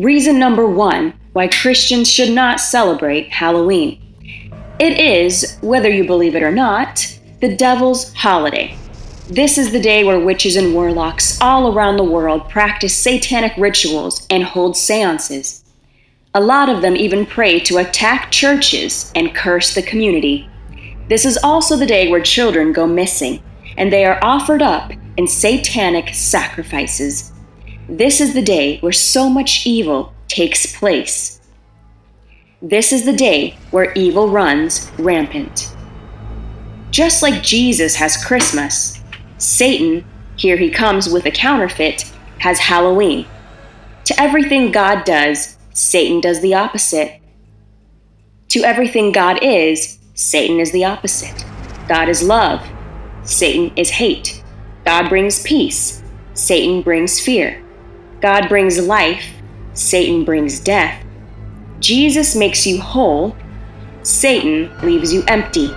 Reason number 1 why Christians should not celebrate Halloween. It is, whether you believe it or not, the devil's holiday. This is the day where witches and warlocks all around the world practice satanic rituals and hold seances. A lot of them even pray to attack churches and curse the community. This is also the day where children go missing, and they are offered up in satanic sacrifices. This is the day where so much evil takes place. This is the day where evil runs rampant. Just like Jesus has Christmas, Satan, here he comes with a counterfeit, has Halloween. To everything God does, Satan does the opposite. To everything God is, Satan is the opposite. God is love. Satan is hate. God brings peace. Satan brings fear. God brings life. Satan brings death. Jesus makes you whole. Satan leaves you empty.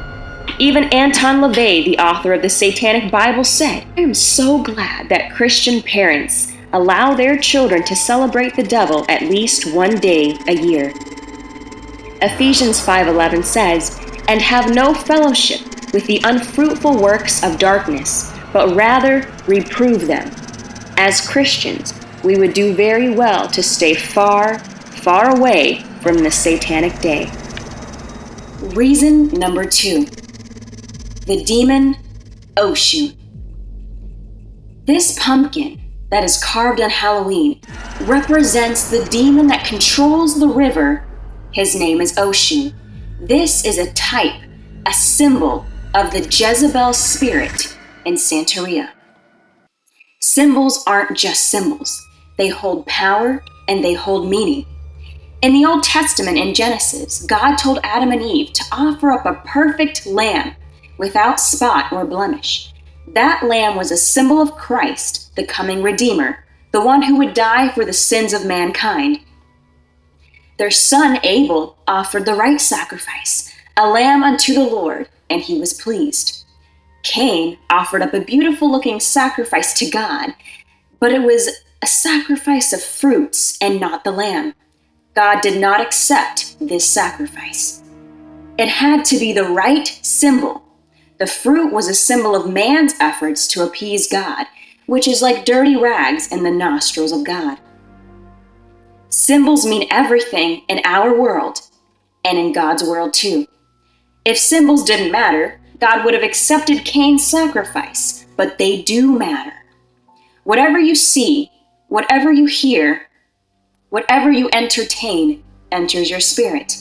Even Anton LaVey, the author of the Satanic Bible, said, "I am so glad that Christian parents allow their children to celebrate the devil at least one day a year." Ephesians 5:11 says, "And have no fellowship with the unfruitful works of darkness, but rather reprove them." As Christians, we would do very well to stay far, far away from the satanic day. Reason number 2. The demon Oshun. This pumpkin that is carved on Halloween represents the demon that controls the river. His name is Oshun. This is a type, a symbol of the Jezebel spirit in Santeria. Symbols aren't just symbols. They hold power and they hold meaning. In the Old Testament, in Genesis, God told Adam and Eve to offer up a perfect lamb without spot or blemish. That lamb was a symbol of Christ, the coming Redeemer, the one who would die for the sins of mankind. Their son Abel offered the right sacrifice, a lamb unto the Lord, and he was pleased. Cain offered up a beautiful-looking sacrifice to God, but it was a sacrifice of fruits and not the lamb. God did not accept this sacrifice. It had to be the right symbol. The fruit was a symbol of man's efforts to appease God, which is like dirty rags in the nostrils of God. Symbols mean everything in our world and in God's world too. If symbols didn't matter, God would have accepted Cain's sacrifice, but they do matter. Whatever you see, whatever you hear, whatever you entertain enters your spirit.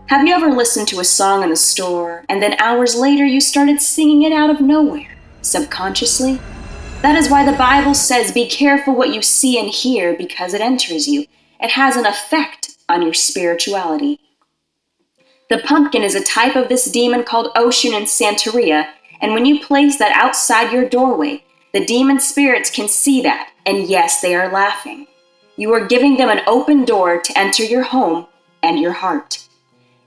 Have you ever listened to a song in the store and then hours later you started singing it out of nowhere, subconsciously? That is why the Bible says, be careful what you see and hear because it enters you. It has an effect on your spirituality. The pumpkin is a type of this demon called Oshun in Santeria, and when you place that outside your doorway, the demon spirits can see that, and yes, they are laughing. You are giving them an open door to enter your home and your heart.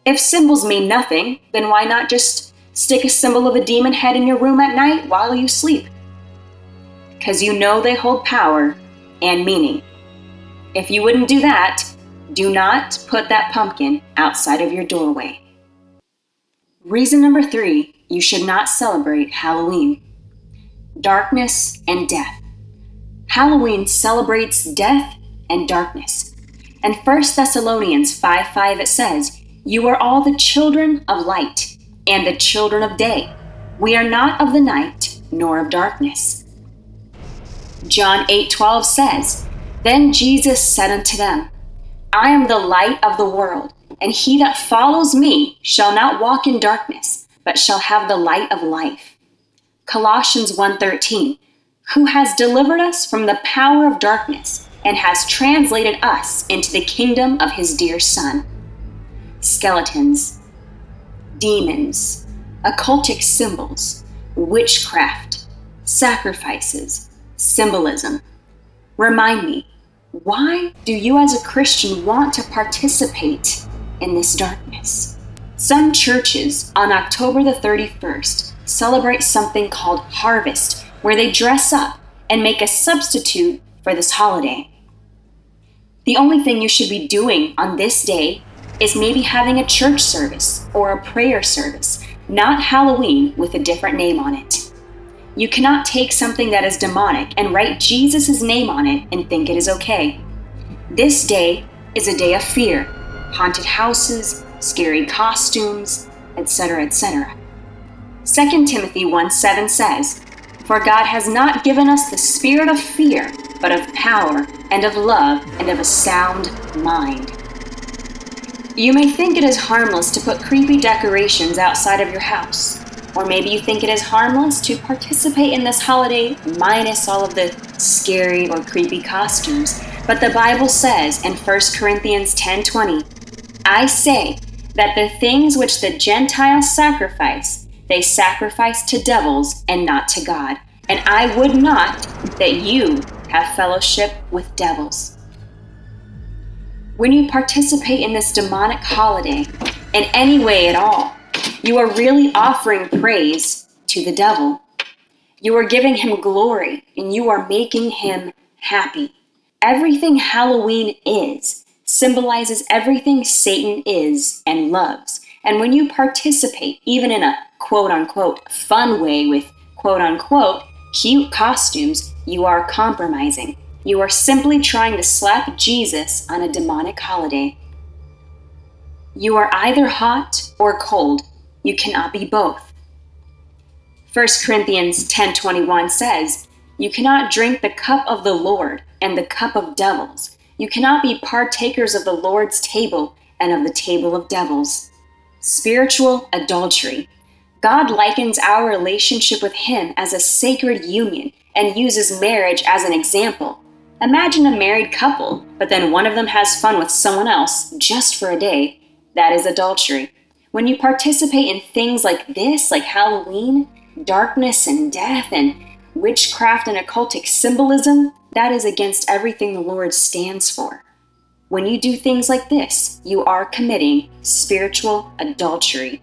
If symbols mean nothing, then why not just stick a symbol of a demon head in your room at night while you sleep? Because you know they hold power and meaning. If you wouldn't do that, do not put that pumpkin outside of your doorway. Reason number 3, you should not celebrate Halloween. Darkness and death. Halloween celebrates death and darkness. In 1 Thessalonians 5:5 it says, "You are all the children of light and the children of day. We are not of the night nor of darkness." John 8:12 says, "Then Jesus said unto them, I am the light of the world, and he that follows me shall not walk in darkness, but shall have the light of life." Colossians 1:13, "Who has delivered us from the power of darkness and has translated us into the kingdom of his dear Son." Skeletons, demons, occultic symbols, witchcraft, sacrifices, symbolism. Remind me, why do you as a Christian want to participate in this darkness? Some churches on October the 31st celebrate something called Harvest, where they dress up and make a substitute for this holiday. The only thing you should be doing on this day is maybe having a church service or a prayer service, not Halloween with a different name on it. You cannot take something that is demonic and write Jesus' name on it and think it is okay. This day is a day of fear, haunted houses, scary costumes, etc., etc. 2 Timothy 1:7 says, "For God has not given us the spirit of fear, but of power and of love and of a sound mind." You may think it is harmless to put creepy decorations outside of your house, or maybe you think it is harmless to participate in this holiday minus all of the scary or creepy costumes. But the Bible says in 1 Corinthians 10:20, "I say that the things which the Gentiles sacrifice, they sacrifice to devils and not to God. And I would not that you have fellowship with devils." When you participate in this demonic holiday in any way at all, you are really offering praise to the devil. You are giving him glory and you are making him happy. Everything Halloween is symbolizes everything Satan is and loves. And when you participate, even in a quote-unquote fun way with quote-unquote cute costumes, you are compromising. You are simply trying to slap Jesus on a demonic holiday. You are either hot or cold. You cannot be both. 1 Corinthians 10:21 says, "You cannot drink the cup of the Lord and the cup of devils. You cannot be partakers of the Lord's table and of the table of devils." Spiritual adultery. God likens our relationship with Him as a sacred union and uses marriage as an example. Imagine a married couple, but then one of them has fun with someone else just for a day. That is adultery. When you participate in things like this, like Halloween, darkness and death, and witchcraft and occultic symbolism, that is against everything the Lord stands for. When you do things like this, you are committing spiritual adultery.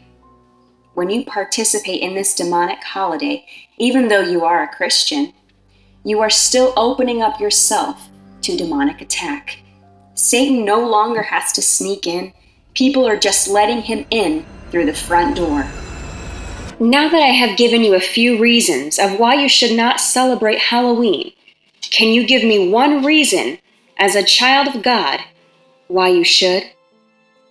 When you participate in this demonic holiday, even though you are a Christian, you are still opening up yourself to demonic attack. Satan no longer has to sneak in. People are just letting him in through the front door. Now that I have given you a few reasons of why you should not celebrate Halloween, can you give me one reason, as a child of God, why you should?